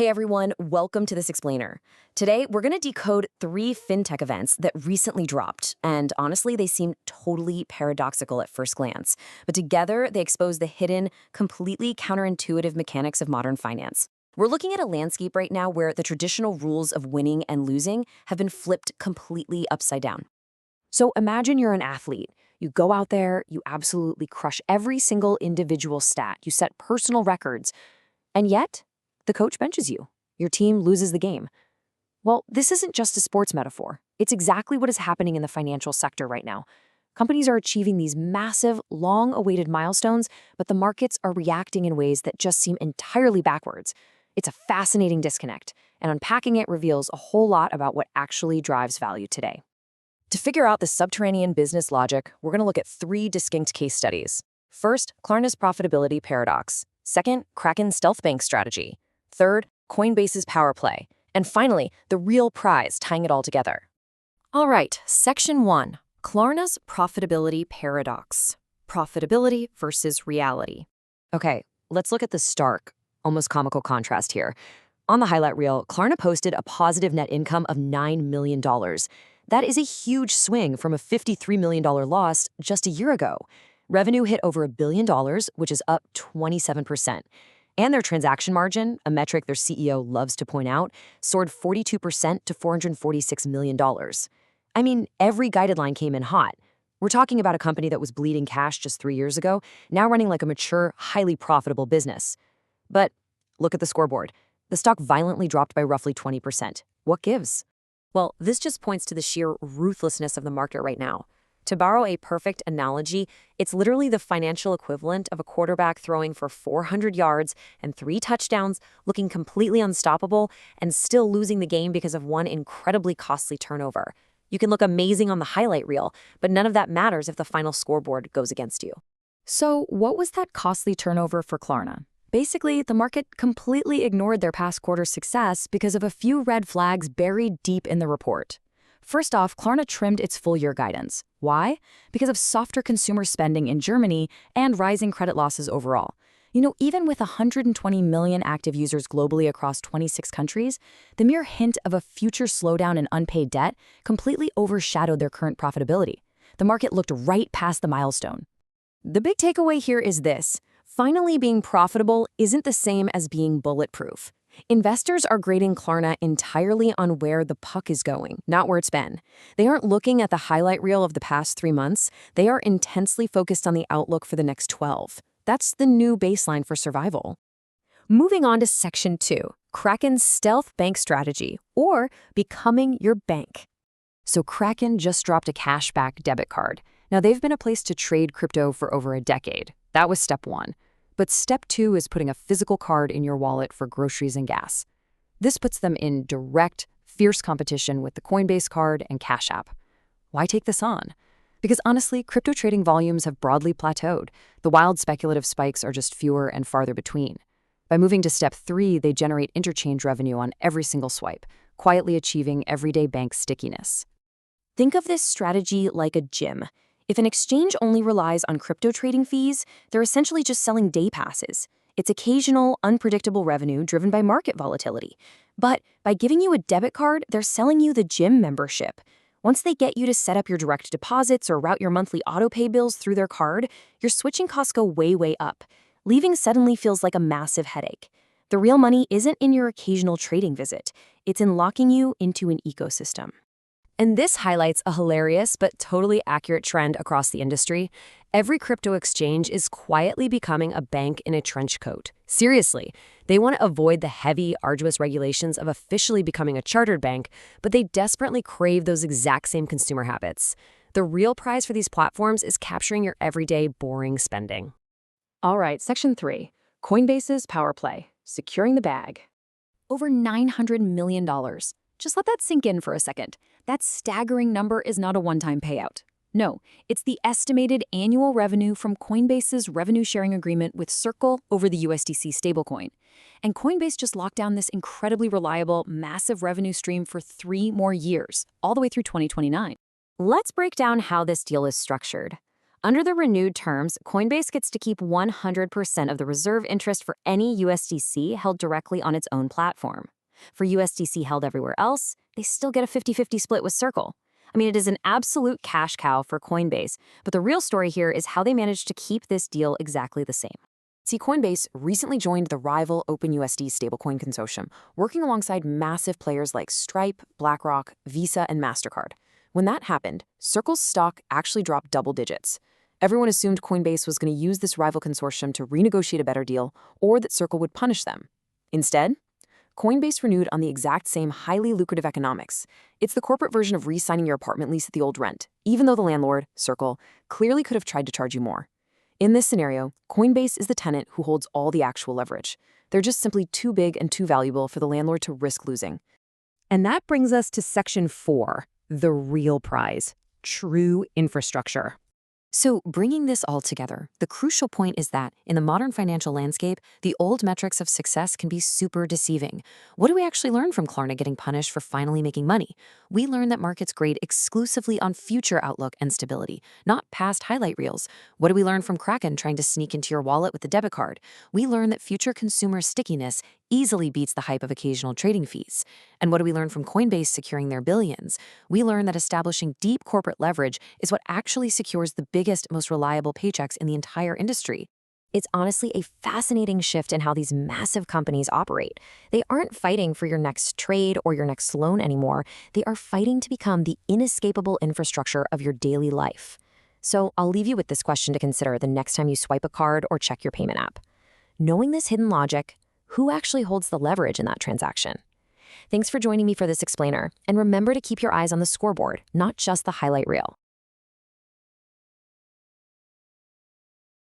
Hey everyone, welcome to This Explainer. Today, we're going to decode 3 fintech events that recently dropped, and honestly, they seem totally paradoxical at first glance. But together, they expose the hidden, completely counterintuitive mechanics of modern finance. We're looking at a landscape right now where the traditional rules of winning and losing have been flipped completely upside down. So imagine you're an athlete. You go out there, you absolutely crush every single individual stat, you set personal records, and yet, the coach benches you. Your team loses the game. Well, this isn't just a sports metaphor. It's exactly what is happening in the financial sector right now. Companies are achieving these massive, long-awaited milestones, but the markets are reacting in ways that just seem entirely backwards. It's a fascinating disconnect, and unpacking it reveals a whole lot about what actually drives value today. To figure out the subterranean business logic, we're going to look at 3 distinct case studies. First, Klarna's profitability paradox. Second, Kraken's stealth bank strategy. Third, Coinbase's power play. And finally, the real prize tying it all together. All right, Section 1, Klarna's profitability paradox. Profitability versus reality. Okay, let's look at the stark, almost comical contrast here. On the highlight reel, Klarna posted a positive net income of $9 million. That is a huge swing from a $53 million loss just a year ago. Revenue hit over $1 billion, which is up 27%. And their transaction margin, a metric their CEO loves to point out, soared 42% to $446 million. I mean, every guided line came in hot. We're talking about a company that was bleeding cash just 3 years ago, now running like a mature, highly profitable business. But look at the scoreboard. The stock violently dropped by roughly 20%. What gives? Well, this just points to the sheer ruthlessness of the market right now. To borrow a perfect analogy, it's literally the financial equivalent of a quarterback throwing for 400 yards and 3 touchdowns, looking completely unstoppable, and still losing the game because of one incredibly costly turnover. You can look amazing on the highlight reel, but none of that matters if the final scoreboard goes against you. So what was that costly turnover for Klarna? Basically, the market completely ignored their past quarter's success because of a few red flags buried deep in the report. First off, Klarna trimmed its full-year guidance. Why? Because of softer consumer spending in Germany and rising credit losses overall. Even with 120 million active users globally across 26 countries, the mere hint of a future slowdown in unpaid debt completely overshadowed their current profitability. The market looked right past the milestone. The big takeaway here is this. Finally being profitable isn't the same as being bulletproof. Investors are grading Klarna entirely on where the puck is going, not where it's been. They aren't looking at the highlight reel of the past 3 months. They are intensely focused on the outlook for the next 12. That's the new baseline for survival. Moving on to Section 2, Kraken's stealth bank strategy, or becoming your bank. So Kraken just dropped a cashback debit card. Now, they've been a place to trade crypto for over a decade. That was step 1. But step 2 is putting a physical card in your wallet for groceries and gas. This puts them in direct, fierce competition with the Coinbase card and Cash App. Why take this on? Because honestly, crypto trading volumes have broadly plateaued. The wild speculative spikes are just fewer and farther between. By moving to step 3, they generate interchange revenue on every single swipe, quietly achieving everyday bank stickiness. Think of this strategy like a gym. If an exchange only relies on crypto trading fees, they're essentially just selling day passes. It's occasional, unpredictable revenue driven by market volatility. But by giving you a debit card, they're selling you the gym membership. Once they get you to set up your direct deposits or route your monthly autopay bills through their card, your switching costs go way, way up. Leaving suddenly feels like a massive headache. The real money isn't in your occasional trading visit. It's in locking you into an ecosystem. And this highlights a hilarious but totally accurate trend across the industry. Every crypto exchange is quietly becoming a bank in a trench coat. Seriously, they want to avoid the heavy, arduous regulations of officially becoming a chartered bank, but they desperately crave those exact same consumer habits. The real prize for these platforms is capturing your everyday, boring spending. All right, Section 3, Coinbase's power play, securing the bag. Over $900 million. Just let that sink in for a second. That staggering number is not a one-time payout. No, it's the estimated annual revenue from Coinbase's revenue-sharing agreement with Circle over the USDC stablecoin. And Coinbase just locked down this incredibly reliable, massive revenue stream for 3 more years, all the way through 2029. Let's break down how this deal is structured. Under the renewed terms, Coinbase gets to keep 100% of the reserve interest for any USDC held directly on its own platform. For USDC held everywhere else, they still get a 50-50 split with Circle. I mean, it is an absolute cash cow for Coinbase, but the real story here is how they managed to keep this deal exactly the same. See, Coinbase recently joined the rival OpenUSD stablecoin consortium, working alongside massive players like Stripe, BlackRock, Visa, and MasterCard. When that happened, Circle's stock actually dropped double digits. Everyone assumed Coinbase was going to use this rival consortium to renegotiate a better deal, or that Circle would punish them. Instead, Coinbase renewed on the exact same highly lucrative economics. It's the corporate version of re-signing your apartment lease at the old rent, even though the landlord, Circle, clearly could have tried to charge you more. In this scenario, Coinbase is the tenant who holds all the actual leverage. They're just simply too big and too valuable for the landlord to risk losing. And that brings us to Section 4, the real prize, true infrastructure. So, bringing this all together, the crucial point is that, in the modern financial landscape, the old metrics of success can be super deceiving. What do we actually learn from Klarna getting punished for finally making money? We learn that markets grade exclusively on future outlook and stability, not past highlight reels. What do we learn from Kraken trying to sneak into your wallet with the debit card? We learn that future consumer stickiness easily beats the hype of occasional trading fees. And what do we learn from Coinbase securing their billions? We learn that establishing deep corporate leverage is what actually secures the biggest, most reliable paychecks in the entire industry. It's honestly a fascinating shift in how these massive companies operate. They aren't fighting for your next trade or your next loan anymore. They are fighting to become the inescapable infrastructure of your daily life. So I'll leave you with this question to consider the next time you swipe a card or check your payment app. Knowing this hidden logic, who actually holds the leverage in that transaction? Thanks for joining me for this explainer, and remember to keep your eyes on the scoreboard, not just the highlight reel.